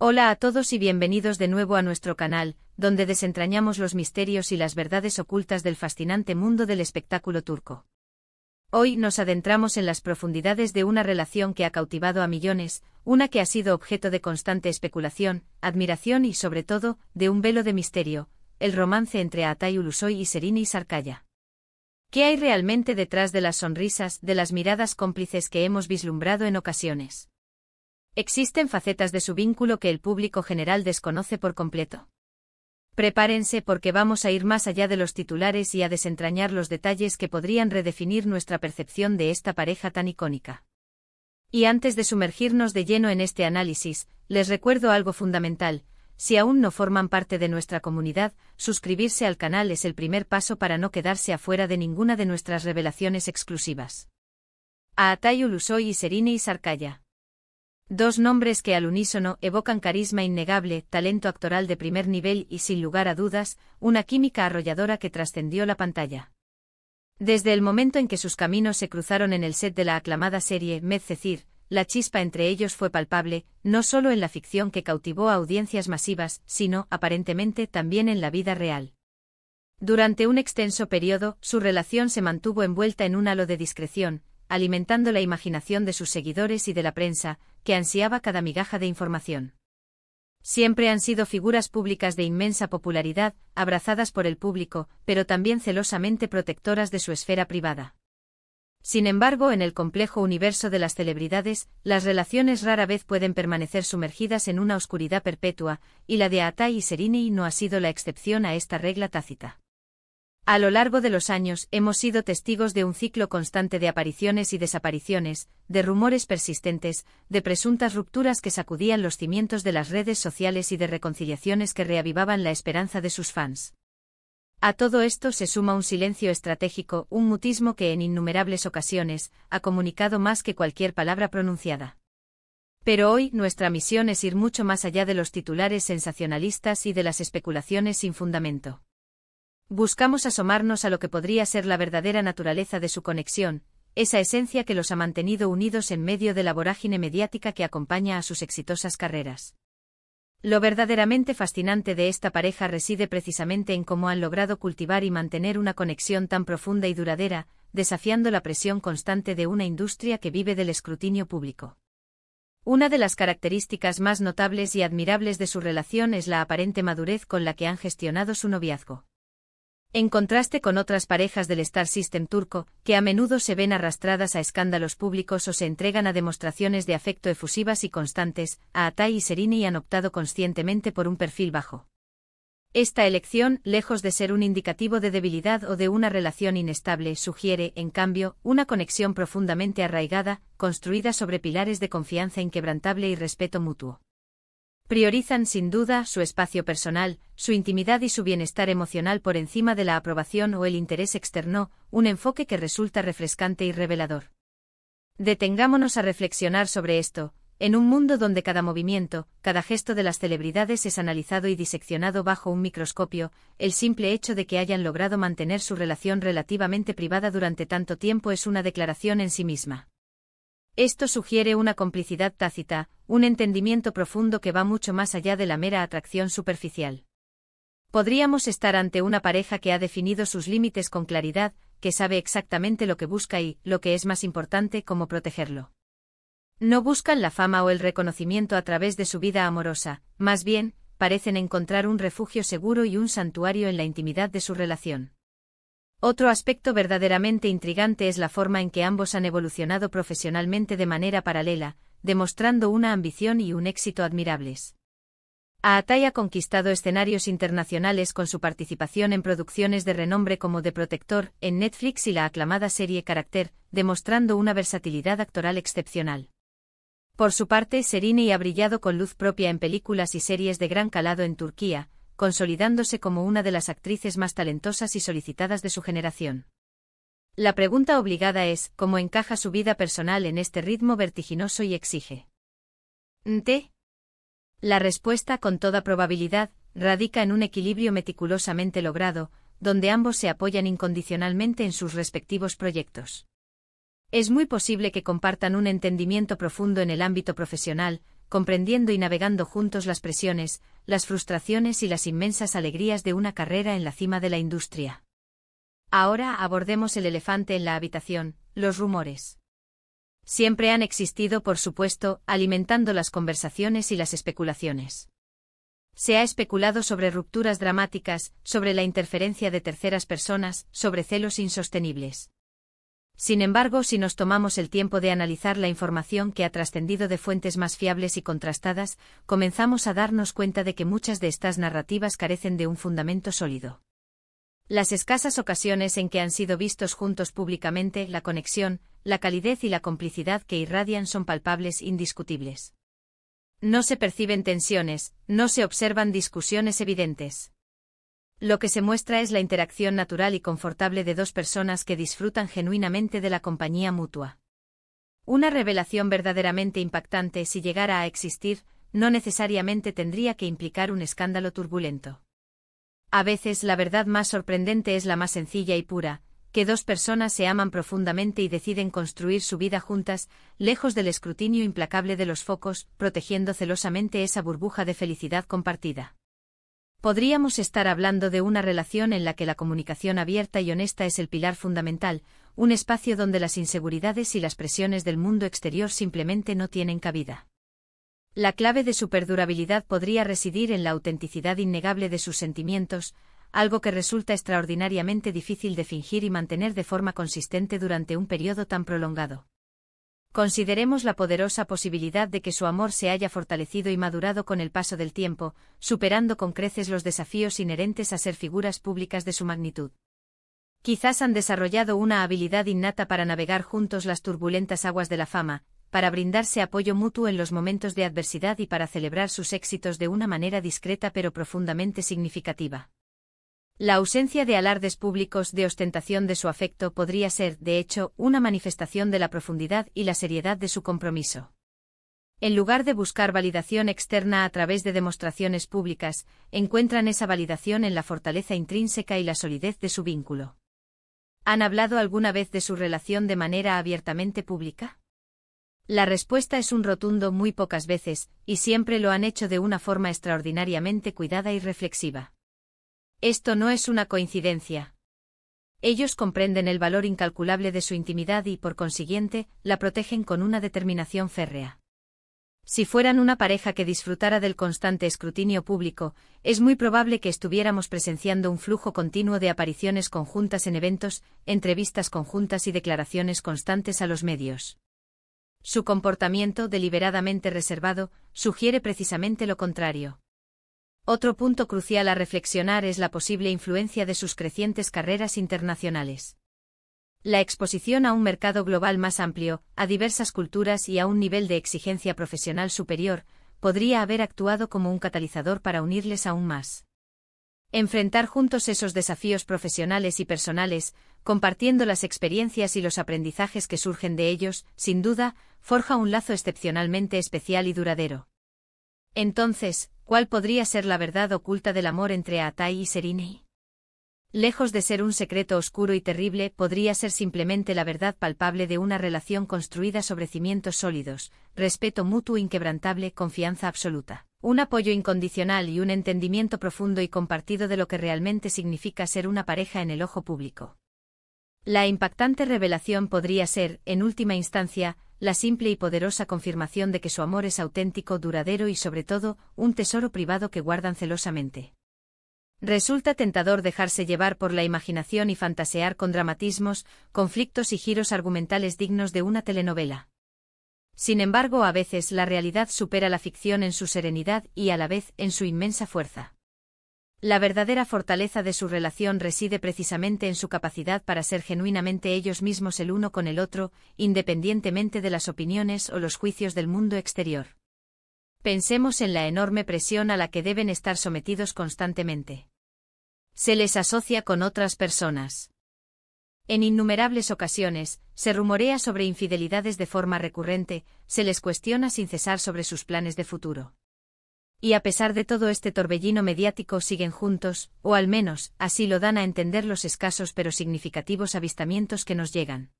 Hola a todos y bienvenidos de nuevo a nuestro canal, donde desentrañamos los misterios y las verdades ocultas del fascinante mundo del espectáculo turco. Hoy nos adentramos en las profundidades de una relación que ha cautivado a millones, una que ha sido objeto de constante especulación, admiración y sobre todo, de un velo de misterio, el romance entre Atay Ulusoy y Serine Sarıkaya. ¿Qué hay realmente detrás de las sonrisas, de las miradas cómplices que hemos vislumbrado en ocasiones? Existen facetas de su vínculo que el público general desconoce por completo. Prepárense porque vamos a ir más allá de los titulares y a desentrañar los detalles que podrían redefinir nuestra percepción de esta pareja tan icónica. Y antes de sumergirnos de lleno en este análisis, les recuerdo algo fundamental: si aún no forman parte de nuestra comunidad, suscribirse al canal es el primer paso para no quedarse afuera de ninguna de nuestras revelaciones exclusivas. Atay Ulusoy y Serine Sarıkaya. Dos nombres que al unísono evocan carisma innegable, talento actoral de primer nivel y, sin lugar a dudas, una química arrolladora que trascendió la pantalla. Desde el momento en que sus caminos se cruzaron en el set de la aclamada serie Medcezir, la chispa entre ellos fue palpable, no solo en la ficción que cautivó a audiencias masivas, sino, aparentemente, también en la vida real. Durante un extenso periodo, su relación se mantuvo envuelta en un halo de discreción, alimentando la imaginación de sus seguidores y de la prensa, que ansiaba cada migaja de información. Siempre han sido figuras públicas de inmensa popularidad, abrazadas por el público, pero también celosamente protectoras de su esfera privada. Sin embargo, en el complejo universo de las celebridades, las relaciones rara vez pueden permanecer sumergidas en una oscuridad perpetua, y la de Atay y Serine no ha sido la excepción a esta regla tácita. A lo largo de los años hemos sido testigos de un ciclo constante de apariciones y desapariciones, de rumores persistentes, de presuntas rupturas que sacudían los cimientos de las redes sociales y de reconciliaciones que reavivaban la esperanza de sus fans. A todo esto se suma un silencio estratégico, un mutismo que en innumerables ocasiones ha comunicado más que cualquier palabra pronunciada. Pero hoy nuestra misión es ir mucho más allá de los titulares sensacionalistas y de las especulaciones sin fundamento. Buscamos asomarnos a lo que podría ser la verdadera naturaleza de su conexión, esa esencia que los ha mantenido unidos en medio de la vorágine mediática que acompaña a sus exitosas carreras. Lo verdaderamente fascinante de esta pareja reside precisamente en cómo han logrado cultivar y mantener una conexión tan profunda y duradera, desafiando la presión constante de una industria que vive del escrutinio público. Una de las características más notables y admirables de su relación es la aparente madurez con la que han gestionado su noviazgo. En contraste con otras parejas del Star System turco, que a menudo se ven arrastradas a escándalos públicos o se entregan a demostraciones de afecto efusivas y constantes, Atay y Serine han optado conscientemente por un perfil bajo. Esta elección, lejos de ser un indicativo de debilidad o de una relación inestable, sugiere, en cambio, una conexión profundamente arraigada, construida sobre pilares de confianza inquebrantable y respeto mutuo. Priorizan sin duda su espacio personal, su intimidad y su bienestar emocional por encima de la aprobación o el interés externo, un enfoque que resulta refrescante y revelador. Detengámonos a reflexionar sobre esto. En un mundo donde cada movimiento, cada gesto de las celebridades es analizado y diseccionado bajo un microscopio, el simple hecho de que hayan logrado mantener su relación relativamente privada durante tanto tiempo es una declaración en sí misma. Esto sugiere una complicidad tácita, un entendimiento profundo que va mucho más allá de la mera atracción superficial. Podríamos estar ante una pareja que ha definido sus límites con claridad, que sabe exactamente lo que busca y, lo que es más importante, cómo protegerlo. No buscan la fama o el reconocimiento a través de su vida amorosa, más bien, parecen encontrar un refugio seguro y un santuario en la intimidad de su relación. Otro aspecto verdaderamente intrigante es la forma en que ambos han evolucionado profesionalmente de manera paralela, demostrando una ambición y un éxito admirables. Atay ha conquistado escenarios internacionales con su participación en producciones de renombre como The Protector, en Netflix y la aclamada serie Karakter, demostrando una versatilidad actoral excepcional. Por su parte, Serine ha brillado con luz propia en películas y series de gran calado en Turquía, consolidándose como una de las actrices más talentosas y solicitadas de su generación. La pregunta obligada es, ¿cómo encaja su vida personal en este ritmo vertiginoso y exige? La respuesta, con toda probabilidad, radica en un equilibrio meticulosamente logrado, donde ambos se apoyan incondicionalmente en sus respectivos proyectos. Es muy posible que compartan un entendimiento profundo en el ámbito profesional, comprendiendo y navegando juntos las presiones, las frustraciones y las inmensas alegrías de una carrera en la cima de la industria. Ahora abordemos el elefante en la habitación, los rumores. Siempre han existido, por supuesto, alimentando las conversaciones y las especulaciones. Se ha especulado sobre rupturas dramáticas, sobre la interferencia de terceras personas, sobre celos insostenibles. Sin embargo, si nos tomamos el tiempo de analizar la información que ha trascendido de fuentes más fiables y contrastadas, comenzamos a darnos cuenta de que muchas de estas narrativas carecen de un fundamento sólido. Las escasas ocasiones en que han sido vistos juntos públicamente, la conexión, la calidez y la complicidad que irradian son palpables, indiscutibles. No se perciben tensiones, no se observan discusiones evidentes. Lo que se muestra es la interacción natural y confortable de dos personas que disfrutan genuinamente de la compañía mutua. Una revelación verdaderamente impactante, si llegara a existir, no necesariamente tendría que implicar un escándalo turbulento. A veces la verdad más sorprendente es la más sencilla y pura, que dos personas se aman profundamente y deciden construir su vida juntas, lejos del escrutinio implacable de los focos, protegiendo celosamente esa burbuja de felicidad compartida. Podríamos estar hablando de una relación en la que la comunicación abierta y honesta es el pilar fundamental, un espacio donde las inseguridades y las presiones del mundo exterior simplemente no tienen cabida. La clave de su perdurabilidad podría residir en la autenticidad innegable de sus sentimientos, algo que resulta extraordinariamente difícil de fingir y mantener de forma consistente durante un periodo tan prolongado. Consideremos la poderosa posibilidad de que su amor se haya fortalecido y madurado con el paso del tiempo, superando con creces los desafíos inherentes a ser figuras públicas de su magnitud. Quizás han desarrollado una habilidad innata para navegar juntos las turbulentas aguas de la fama, para brindarse apoyo mutuo en los momentos de adversidad y para celebrar sus éxitos de una manera discreta pero profundamente significativa. La ausencia de alardes públicos de ostentación de su afecto podría ser, de hecho, una manifestación de la profundidad y la seriedad de su compromiso. En lugar de buscar validación externa a través de demostraciones públicas, encuentran esa validación en la fortaleza intrínseca y la solidez de su vínculo. ¿Han hablado alguna vez de su relación de manera abiertamente pública? La respuesta es un rotundo muy pocas veces, y siempre lo han hecho de una forma extraordinariamente cuidada y reflexiva. Esto no es una coincidencia. Ellos comprenden el valor incalculable de su intimidad y, por consiguiente, la protegen con una determinación férrea. Si fueran una pareja que disfrutara del constante escrutinio público, es muy probable que estuviéramos presenciando un flujo continuo de apariciones conjuntas en eventos, entrevistas conjuntas y declaraciones constantes a los medios. Su comportamiento, deliberadamente reservado, sugiere precisamente lo contrario. Otro punto crucial a reflexionar es la posible influencia de sus crecientes carreras internacionales. La exposición a un mercado global más amplio, a diversas culturas y a un nivel de exigencia profesional superior, podría haber actuado como un catalizador para unirles aún más. Enfrentar juntos esos desafíos profesionales y personales, compartiendo las experiencias y los aprendizajes que surgen de ellos, sin duda, forja un lazo excepcionalmente especial y duradero. Entonces, ¿cuál podría ser la verdad oculta del amor entre Atai y Serine? Lejos de ser un secreto oscuro y terrible, podría ser simplemente la verdad palpable de una relación construida sobre cimientos sólidos, respeto mutuo inquebrantable, confianza absoluta, un apoyo incondicional y un entendimiento profundo y compartido de lo que realmente significa ser una pareja en el ojo público. La impactante revelación podría ser, en última instancia, la simple y poderosa confirmación de que su amor es auténtico, duradero y sobre todo, un tesoro privado que guardan celosamente. Resulta tentador dejarse llevar por la imaginación y fantasear con dramatismos, conflictos y giros argumentales dignos de una telenovela. Sin embargo, a veces la realidad supera la ficción en su serenidad y a la vez en su inmensa fuerza. La verdadera fortaleza de su relación reside precisamente en su capacidad para ser genuinamente ellos mismos el uno con el otro, independientemente de las opiniones o los juicios del mundo exterior. Pensemos en la enorme presión a la que deben estar sometidos constantemente. Se les asocia con otras personas. En innumerables ocasiones, se rumorea sobre infidelidades de forma recurrente, se les cuestiona sin cesar sobre sus planes de futuro. Y a pesar de todo este torbellino mediático siguen juntos, o al menos, así lo dan a entender los escasos pero significativos avistamientos que nos llegan.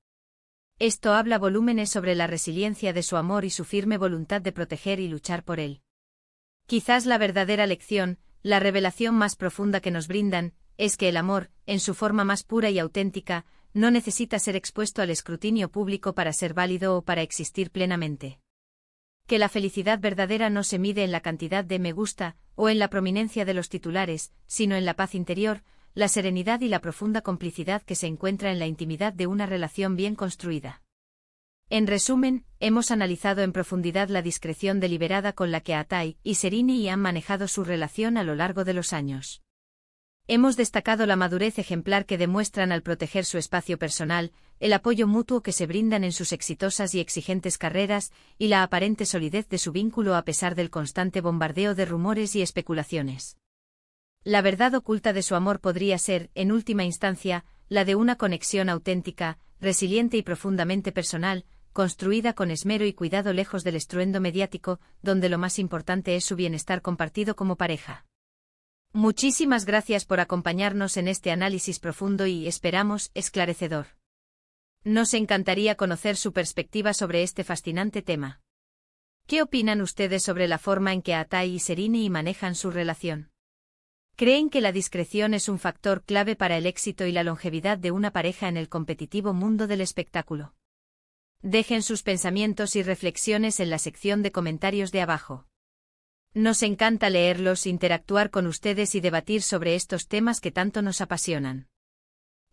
Esto habla volúmenes sobre la resiliencia de su amor y su firme voluntad de proteger y luchar por él. Quizás la verdadera lección, la revelación más profunda que nos brindan, es que el amor, en su forma más pura y auténtica, no necesita ser expuesto al escrutinio público para ser válido o para existir plenamente. Que la felicidad verdadera no se mide en la cantidad de me gusta o en la prominencia de los titulares, sino en la paz interior, la serenidad y la profunda complicidad que se encuentra en la intimidad de una relación bien construida. En resumen, hemos analizado en profundidad la discreción deliberada con la que Atai y Serini han manejado su relación a lo largo de los años. Hemos destacado la madurez ejemplar que demuestran al proteger su espacio personal, el apoyo mutuo que se brindan en sus exitosas y exigentes carreras, y la aparente solidez de su vínculo a pesar del constante bombardeo de rumores y especulaciones. La verdad oculta de su amor podría ser, en última instancia, la de una conexión auténtica, resiliente y profundamente personal, construida con esmero y cuidado lejos del estruendo mediático, donde lo más importante es su bienestar compartido como pareja. Muchísimas gracias por acompañarnos en este análisis profundo y, esperamos, esclarecedor. Nos encantaría conocer su perspectiva sobre este fascinante tema. ¿Qué opinan ustedes sobre la forma en que Atai y Serini manejan su relación? ¿Creen que la discreción es un factor clave para el éxito y la longevidad de una pareja en el competitivo mundo del espectáculo? Dejen sus pensamientos y reflexiones en la sección de comentarios de abajo. Nos encanta leerlos, interactuar con ustedes y debatir sobre estos temas que tanto nos apasionan.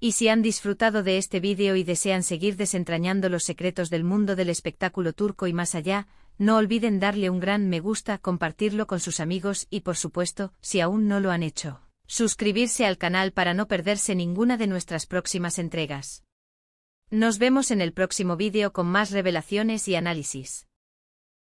Y si han disfrutado de este vídeo y desean seguir desentrañando los secretos del mundo del espectáculo turco y más allá, no olviden darle un gran me gusta, compartirlo con sus amigos y, por supuesto, si aún no lo han hecho, suscribirse al canal para no perderse ninguna de nuestras próximas entregas. Nos vemos en el próximo vídeo con más revelaciones y análisis.